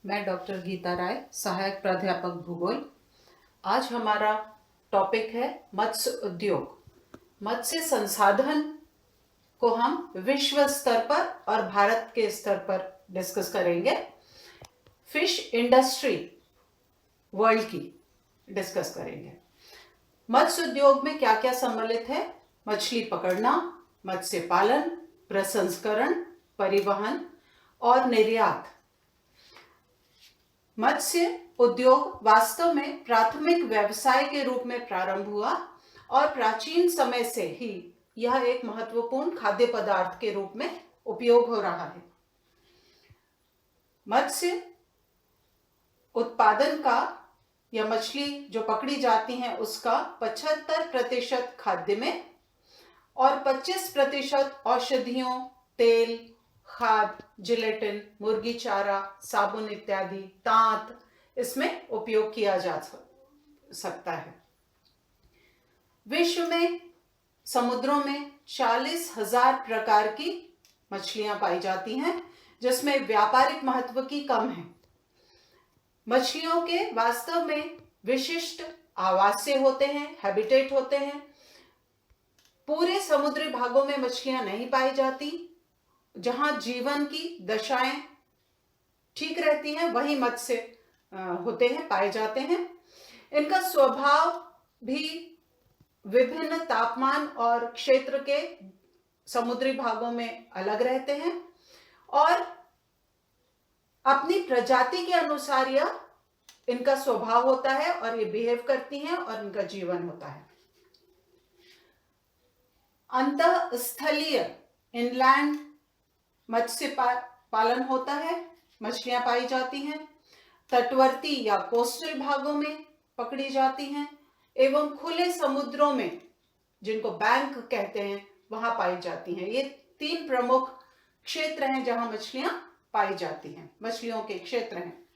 मैं डॉक्टर गीता राय, सहायक प्राध्यापक भूगोल। आज हमारा टॉपिक है मत्स्य उद्योग। मत्स्य संसाधन को हम विश्व स्तर पर और भारत के स्तर पर डिस्कस करेंगे। फिश इंडस्ट्री वर्ल्ड की डिस्कस करेंगे। मत्स्य उद्योग में क्या क्या सम्मिलित है? मछली पकड़ना, मत्स्य पालन, प्रसंस्करण, परिवहन और निर्यात। मत्स्य उद्योग वास्तव में प्राथमिक व्यवसाय के रूप में प्रारंभ हुआ और प्राचीन समय से ही यह एक महत्वपूर्ण खाद्य पदार्थ के रूप में उपयोग हो रहा है। मत्स्य उत्पादन का या मछली जो पकड़ी जाती है उसका 75% खाद्य में और 25% औषधियों, तेल, खाद, जिलेटिन, मुर्गी चारा, साबुन इत्यादि, तांत इसमें उपयोग किया जा सकता है। विश्व में समुद्रों में 40,000 प्रकार की मछलियां पाई जाती हैं, जिसमें व्यापारिक महत्व की कम है। मछलियों के वास्तव में विशिष्ट आवासीय होते हैं, हैबिटेट होते हैं। पूरे समुद्री भागों में मछलियां नहीं पाई जाती। जहां जीवन की दशाएं ठीक रहती हैं वहीं मत्स्य होते हैं, पाए जाते हैं। इनका स्वभाव भी विभिन्न तापमान और क्षेत्र के समुद्री भागों में अलग रहते हैं और अपनी प्रजाति के अनुसार यह इनका स्वभाव होता है और ये बिहेव करती हैं और इनका जीवन होता है। अंतःस्थलीय इनलैंड मत्स्य पालन होता है, मछलियां पाई जाती हैं। तटवर्ती या कोस्टल भागों में पकड़ी जाती हैं एवं खुले समुद्रों में, जिनको बैंक कहते हैं, वहां पाई जाती हैं। ये 3 प्रमुख क्षेत्र हैं जहां मछलियां पाई जाती हैं, मछलियों के क्षेत्र हैं।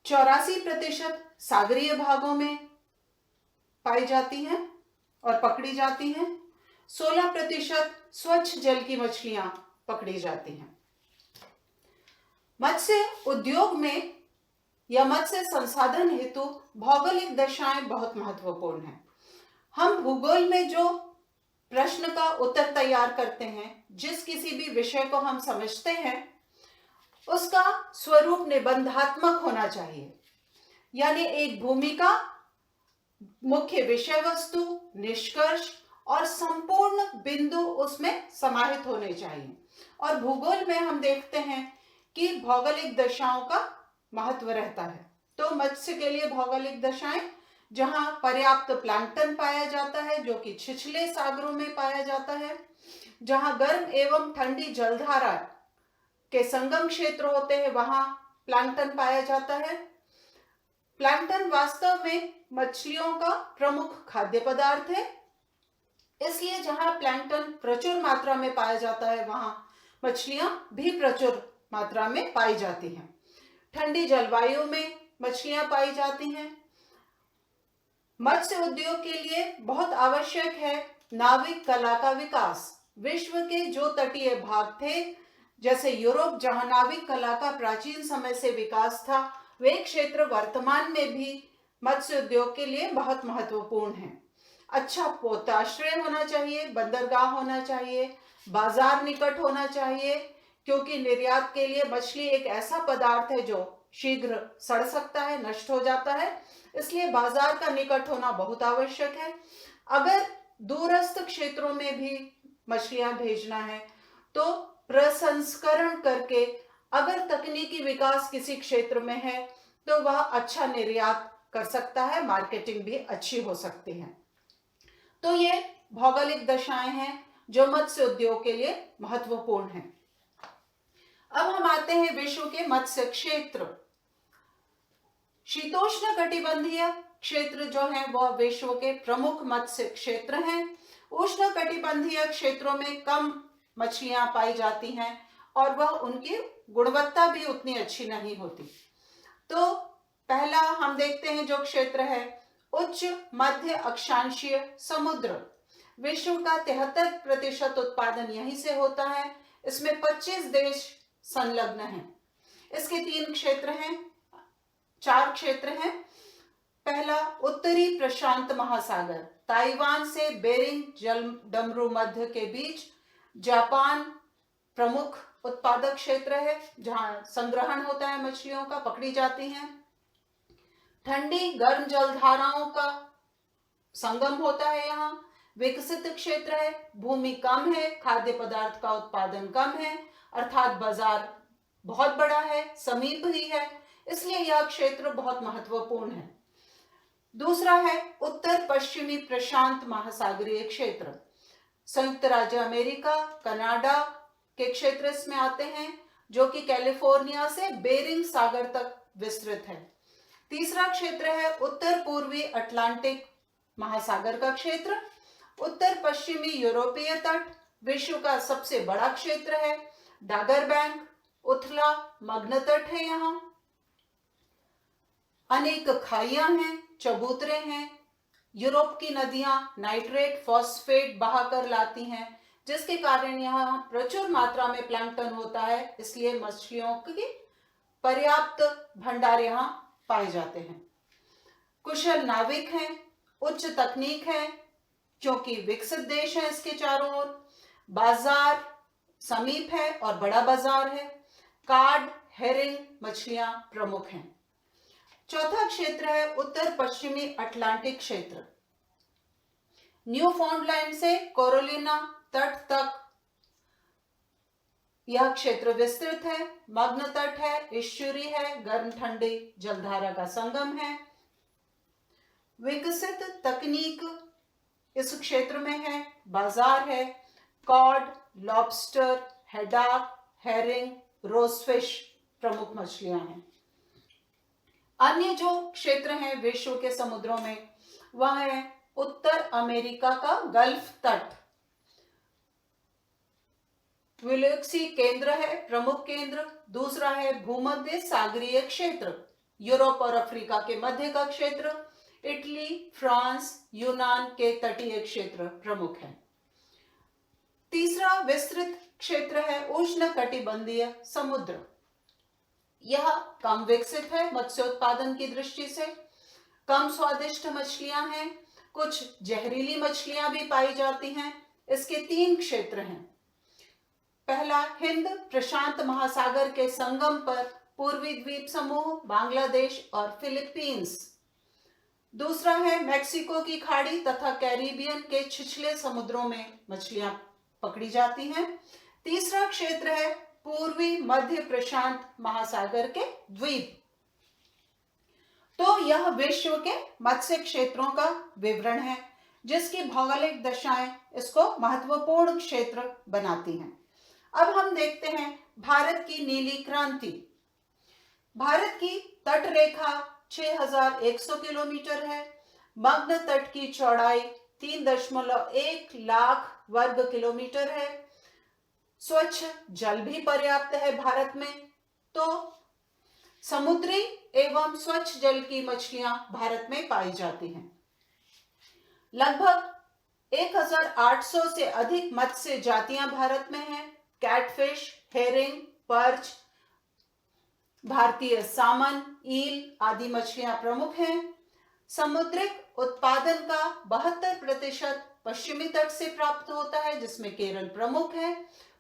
84% सागरीय भागों में पाई जाती हैं और पकड़ी जाती हैं। 16% स्वच्छ जल की मछलियां पकड़ी जाती हैं। मत्स्य उद्योग में या मत्स्य संसाधन हेतु भौगोलिक दशाएं बहुत महत्वपूर्ण हैं। हम भूगोल में जो प्रश्न का उत्तर तैयार करते हैं, जिस किसी भी विषय को हम समझते हैं, उसका स्वरूप निबंधात्मक होना चाहिए। यानी एक भूमिका, मुख्य विषय वस्तु, निष्कर्ष और संपूर्ण बिंदु उसमें समाहित होने चाहिए। और भूगोल में हम देखते हैं कि भौगोलिक दशाओं का महत्व रहता है। तो मत्स्य के लिए भौगोलिक दशाएं, जहां पर्याप्त प्लैंक्टन पाया जाता है जो कि छिछले सागरों में पाया जाता है, जहां गर्म एवं ठंडी जलधारा के संगम क्षेत्र होते हैं, वहां प्लैंक्टन पाया जाता है। प्लैंक्टन वास्तव में मछलियों का प्रमुख खाद्य पदार्थ है, इसलिए जहां प्लैंक्टन प्रचुर मात्रा में पाया जाता है वहां मछलियां भी प्रचुर मात्रा में पाई जाती हैं। ठंडी जलवायु में मछलियां पाई जाती हैं। मत्स्य उद्योग के लिए बहुत आवश्यक है नाविक कला का विकास। विश्व के जो तटीय भाग थे, जैसे यूरोप, जहां नाविक कला का प्राचीन समय से विकास था, वे क्षेत्र वर्तमान में भी मत्स्य उद्योग के लिए बहुत महत्वपूर्ण हैं। अच्छा पोताश्रय होना चाहिए, बंदरगाह होना चाहिए, बाजार निकट होना चाहिए, क्योंकि निर्यात के लिए मछली एक ऐसा पदार्थ है जो शीघ्र सड़ सकता है, नष्ट हो जाता है, इसलिए बाजार का निकट होना बहुत आवश्यक है। अगर दूरस्थ क्षेत्रों में भी मछलियां भेजना है तो प्रसंस्करण करके, अगर तकनीकी विकास किसी क्षेत्र में है तो वह अच्छा निर्यात कर सकता है, मार्केटिंग भी अच्छी हो सकती है। तो ये भौगोलिक दशाएं हैं जो मत्स्य उद्योग के लिए महत्वपूर्ण हैं। अब हम आते हैं विश्व के मत्स्य क्षेत्र। शीतोष्ण कटिबंधीय क्षेत्र जो है वह विश्व के प्रमुख मत्स्य क्षेत्र हैं। उष्ण कटिबंधीय क्षेत्रों में कम मछलियां पाई जाती हैं और वह उनकी गुणवत्ता भी उतनी अच्छी नहीं होती। तो पहला हम देखते हैं जो क्षेत्र है उच्च मध्य अक्षांशीय समुद्र। विश्व का 73% उत्पादन यहीं से होता है। इसमें 25 देश संलग्न हैं। इसके 4 क्षेत्र हैं। पहला, उत्तरी प्रशांत महासागर, ताइवान से बेरिंग जलडमरू मध्य के बीच जापान प्रमुख उत्पादक क्षेत्र है, जहां संग्रहण होता है, मछलियों का पकड़ी जाती हैं। ठंडी गर्म जलधाराओं का संगम होता है यहाँ। विकसित क्षेत्र है, भूमि कम है, खाद्य पदार्थ का उत्पादन कम है, अर्थात बाजार बहुत बड़ा है, समीप ही है, इसलिए यह क्षेत्र बहुत महत्वपूर्ण है। दूसरा है उत्तर पश्चिमी प्रशांत महासागरीय क्षेत्र, संयुक्त राज्य अमेरिका, कनाडा के क्षेत्र इसमें आते हैं, जो कि कैलिफोर्निया से बेरिंग सागर तक विस्तृत है। तीसरा क्षेत्र है उत्तर पूर्वी अटलांटिक महासागर का क्षेत्र, उत्तर पश्चिमी यूरोपीय तट, विश्व का सबसे बड़ा क्षेत्र है, डागर बैंक, उथला मग्न तट है, यहाँ अनेक खाइयां हैं, चबूतरे हैं, यूरोप की नदियां नाइट्रेट फॉस्फेट बहाकर लाती हैं, जिसके कारण यहाँ प्रचुर मात्रा में प्लैंकटन होता है, इसलिए मछलियों की पर्याप्त भंडार यहाँ पाए जाते हैं। कुशल नाविक हैं, उच्च तकनीक है, क्योंकि विकसित देश है इसके चारों ओर, बाजार समीप है और बड़ा बाजार है, कार्ड हेरिंग मछलियां प्रमुख हैं। चौथा क्षेत्र है उत्तर पश्चिमी अटलांटिक क्षेत्र, न्यूफाउंडलैंड से कैरोलिना तट तक यह क्षेत्र विस्तृत है, मग्न तट है, इश्चुरी है, गर्म ठंडी जलधारा का संगम है। विकसित तकनीक इस क्षेत्र में है, बाजार है, कॉड, लॉबस्टर, हेडाक, हेरिंग, रोजफिश प्रमुख मछलियां हैं। अन्य जो क्षेत्र हैं विश्व के समुद्रों में, वह है उत्तर अमेरिका का गल्फ तट, विलुक्सी केंद्र है, प्रमुख केंद्र। दूसरा है भूमध्य सागरीय क्षेत्र, यूरोप और अफ्रीका के मध्य का क्षेत्र, इटली, फ्रांस, यूनान के तटीय क्षेत्र प्रमुख है। तीसरा विस्तृत क्षेत्र है उष्ण कटिबंधीय समुद्र, यह कम विकसित है मत्स्योत्पादन की दृष्टि से, कम स्वादिष्ट मछलियां हैं, कुछ जहरीली मछलियां भी पाई जाती हैं। इसके 3 क्षेत्र हैं। पहला, हिंद प्रशांत महासागर के संगम पर पूर्वी द्वीप समूह, बांग्लादेश और फिलीपींस। दूसरा है मैक्सिको की खाड़ी तथा कैरिबियन के छिछले समुद्रों में मछलियां पकड़ी जाती हैं। तीसरा क्षेत्र है पूर्वी मध्य प्रशांत महासागर के द्वीप। तो यह विश्व के मत्स्य क्षेत्रों का विवरण है, जिसकी भौगोलिक दशाएं इसको महत्वपूर्ण क्षेत्र बनाती हैं। अब हम देखते हैं भारत की नीली क्रांति। भारत की तट रेखा 6100 किलोमीटर है, मग्न तट की चौड़ाई 3.1 लाख वर्ग किलोमीटर है, स्वच्छ जल भी पर्याप्त है भारत में। तो समुद्री एवं स्वच्छ जल की मछलियां भारत में पाई जाती हैं। लगभग 1800 से अधिक मत्स्य जातियां भारत में हैं। कैटफिश, हेरिंग, पर्च, भारतीय सामन, ईल आदि मछलियां प्रमुख हैं। समुद्रिक उत्पादन का 72% पश्चिमी तट से प्राप्त होता है, जिसमें केरल प्रमुख है।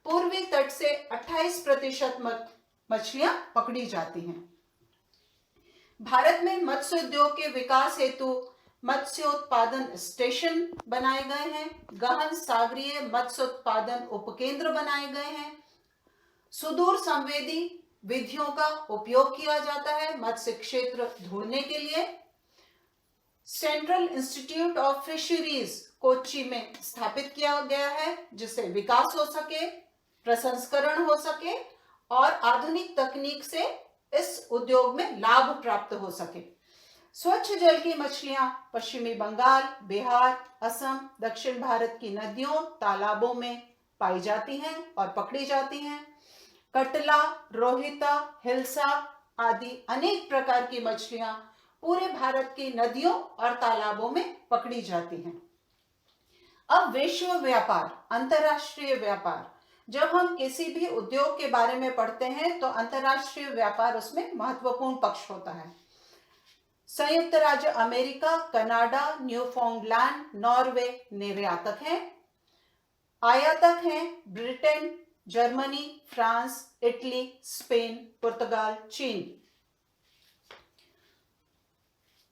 पूर्वी तट से 28% मछलियां पकड़ी जाती हैं। भारत में मत्स्य उद्योग के विकास हेतु मत्स्योत्पादन स्टेशन बनाए गए हैं, गहन सागरीय मत्स्योत्पादन उपकेंद्र बनाए गए हैं, सुदूर संवेदी विधियों का उपयोग किया जाता है मत्स्य क्षेत्र ढूंढने के लिए। Central institute of fisheries Kochi में स्थापित किया गया है, जिससे विकास हो सके, प्रसंस्करण हो सके और आधुनिक तकनीक से इस उद्योग में लाभ प्राप्त हो सके। स्वच्छ जल की मछलियां पश्चिमी बंगाल, बिहार, असम, दक्षिण भारत की नदियों, तालाबों में पाई जाती हैं और पकड़ी जाती हैं। कटला, रोहिता, हिल्सा आदि अनेक प्रकार की मछलियां पूरे भारत की नदियों और तालाबों में पकड़ी जाती हैं। अब विश्व व्यापार, अंतरराष्ट्रीय व्यापार। जब हम किसी भी उद्योग के बारे में पढ़ते हैं तो अंतर्राष्ट्रीय व्यापार उसमें महत्वपूर्ण पक्ष होता है। संयुक्त राज्य अमेरिका, कनाडा, न्यूफाउंडलैंड, नॉर्वे निर्यातक हैं। आयातक हैं Britain, Germany, France, Italy, Spain, पुर्तगाल, चीन।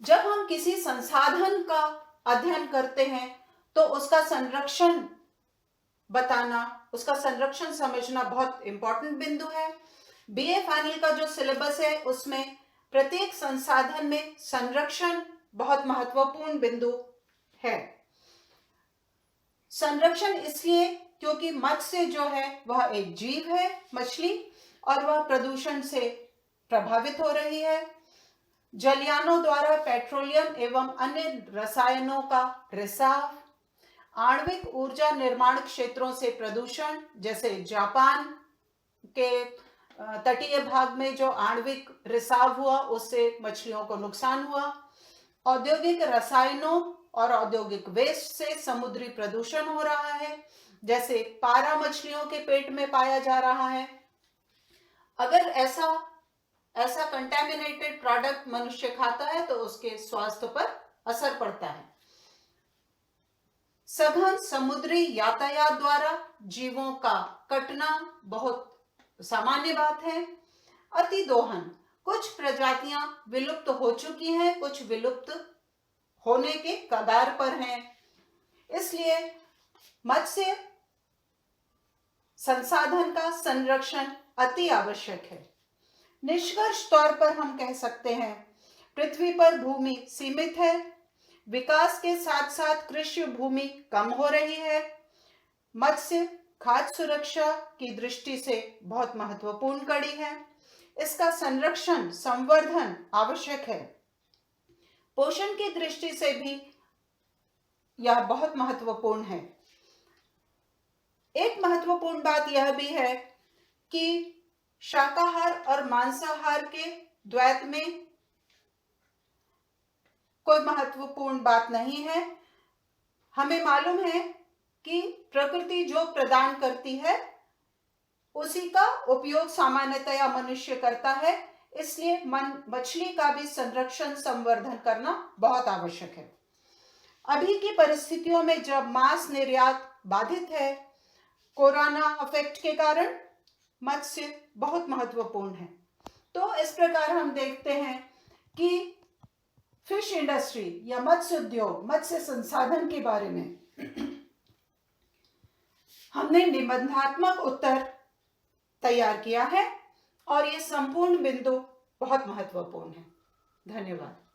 जब हम किसी संसाधन का अध्ययन करते हैं तो उसका संरक्षण बताना, उसका संरक्षण समझना बहुत इंपॉर्टेंट बिंदु है। बीए फाइनल का जो सिलेबस है उसमें प्रत्येक संसाधन में संरक्षण बहुत महत्वपूर्ण बिंदु है। संरक्षण इसलिए क्योंकि मत्स्य जो है वह एक जीव है, मछली, और वह प्रदूषण से प्रभावित हो रही है। जलयानों द्वारा पेट्रोलियम एवं अन्य रसायनों का रिसाव, आणविक ऊर्जा निर्माण क्षेत्रों से प्रदूषण, जैसे जापान के तटीय भाग में जो आणविक रिसाव हुआ उससे मछलियों को नुकसान हुआ। औद्योगिक रसायनों और औद्योगिक वेस्ट से समुद्री प्रदूषण हो रहा है, जैसे पारा मछलियों के पेट में पाया जा रहा है। अगर ऐसा कंटेमिनेटेड प्रोडक्ट मनुष्य खाता है तो उसके स्वास्थ्य पर असर पड़ता है। सघन समुद्री यातायात द्वारा जीवों का कटना बहुत सामान्य बात है। अति दोहन, कुछ प्रजातियां विलुप्त हो चुकी हैं, कुछ विलुप्त होने के कगार पर हैं। इसलिए मत्स्य संसाधन का संरक्षण अति आवश्यक है। निष्कर्ष तौर पर हम कह सकते हैं, पृथ्वी पर भूमि सीमित है, विकास के साथ साथ कृषि भूमि कम हो रही है। मत्स्य खाद्य सुरक्षा की दृष्टि से बहुत महत्वपूर्ण कड़ी है। इसका संरक्षण, संवर्धन आवश्यक है। पोषण की दृष्टि से भी यह बहुत महत्वपूर्ण है। एक महत्वपूर्ण बात यह भी है कि शाकाहार और मांसाहार के द्वैत में कोई महत्वपूर्ण बात नहीं है। हमें मालूम है कि प्रकृति जो प्रदान करती है उसी का उपयोग सामान्यतया मनुष्य करता है, इसलिए मछली का भी संरक्षण, संवर्धन करना बहुत आवश्यक है। अभी की परिस्थितियों में जब मांस निर्यात बाधित है कोरोना इफेक्ट के कारण, मत्स्य बहुत महत्वपूर्ण है। तो इस प्रकार हम देखते हैं कि फिश इंडस्ट्री या मत्स्य उद्योग, मत्स्य संसाधन के बारे में हमने निबंधात्मक उत्तर तैयार किया है और ये संपूर्ण बिंदु बहुत महत्वपूर्ण है। धन्यवाद।